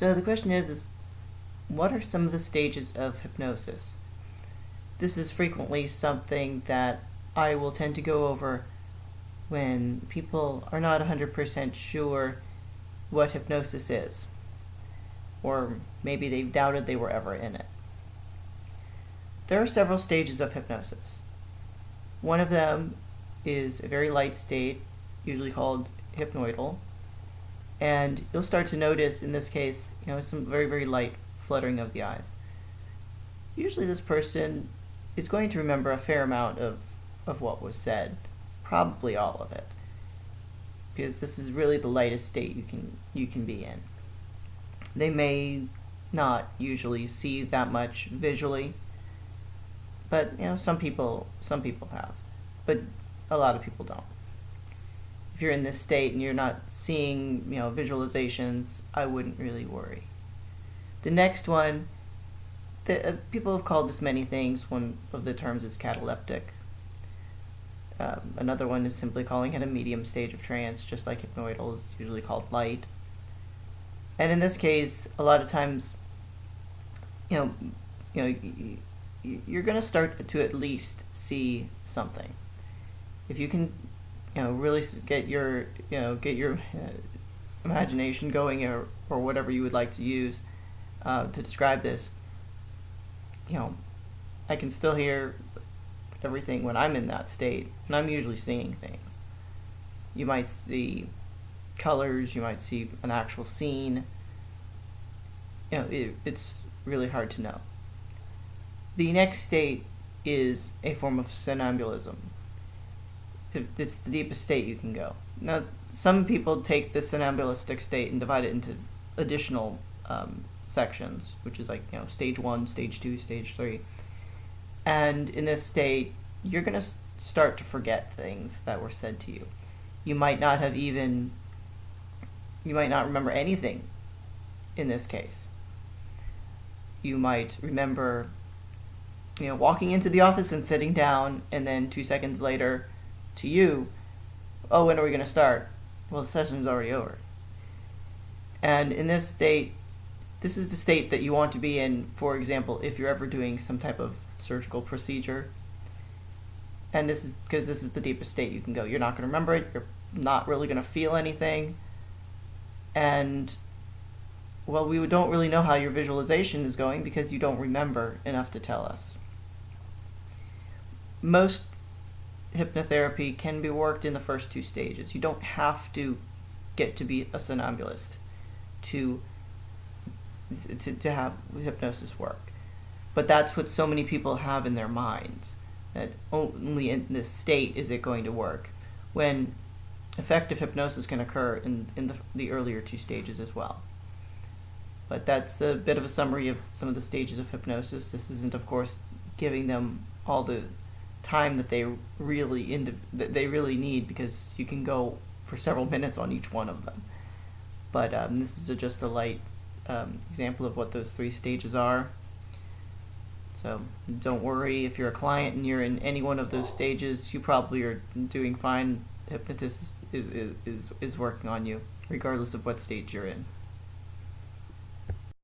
So the question is what are some of the stages of hypnosis? This is frequently something that I will tend to go over when people are not 100% sure what hypnosis is, or maybe they've doubted they were ever in it. There are several stages of hypnosis. One of them is a very light state, usually called hypnoidal, and you'll start to notice in this case, some very, very light fluttering of the eyes. Usually this person is going to remember a fair amount of what was said, probably all of it, because this is really the lightest state you can be in. They may not usually see that much visually, but some people have, but a lot of people don't. If you're in this state and you're not seeing visualizations, I wouldn't really worry. The next one, people have called this many things. One of the terms is cataleptic. Another one is simply calling it a medium stage of trance, just like hypnoidal is usually called light. And in this case, a lot of times, you're going to start to at least see something. If you can, really get your imagination going, or whatever you would like to use to describe this. I can still hear everything when I'm in that state, and I'm usually seeing things. You might see colors, you might see an actual scene. It's really hard to know. The next state is a form of somnambulism. It's the deepest state you can go. Now, some people take the somnambulistic state and divide it into additional sections, which is like stage 1, stage 2, stage 3. And in this state, you're going to start to forget things that were said to you. You might not remember anything in this case. You might remember walking into the office and sitting down, and then 2 seconds later to you, oh, when are we going to start? Well, the session's already over. And in this state, this is the state that you want to be in, for example, if you're ever doing some type of surgical procedure. And this is because this is the deepest state you can go. You're not going to remember it. You're not really going to feel anything. And, well, we don't really know how your visualization is going because you don't remember enough to tell us. Most hypnotherapy can be worked in the first 2 stages. You don't have to get to be a somnambulist to have hypnosis work. But that's what so many people have in their minds, that only in this state is it going to work, when effective hypnosis can occur in the earlier 2 stages as well. But that's a bit of a summary of some of the stages of hypnosis. This isn't, of course, giving them all the time that they really need, because you can go for several minutes on each one of them. But this is just a light example of what those 3 stages are. So don't worry if you're a client and you're in any one of those stages. You probably are doing fine. Hypnotist is working on you, regardless of what stage you're in.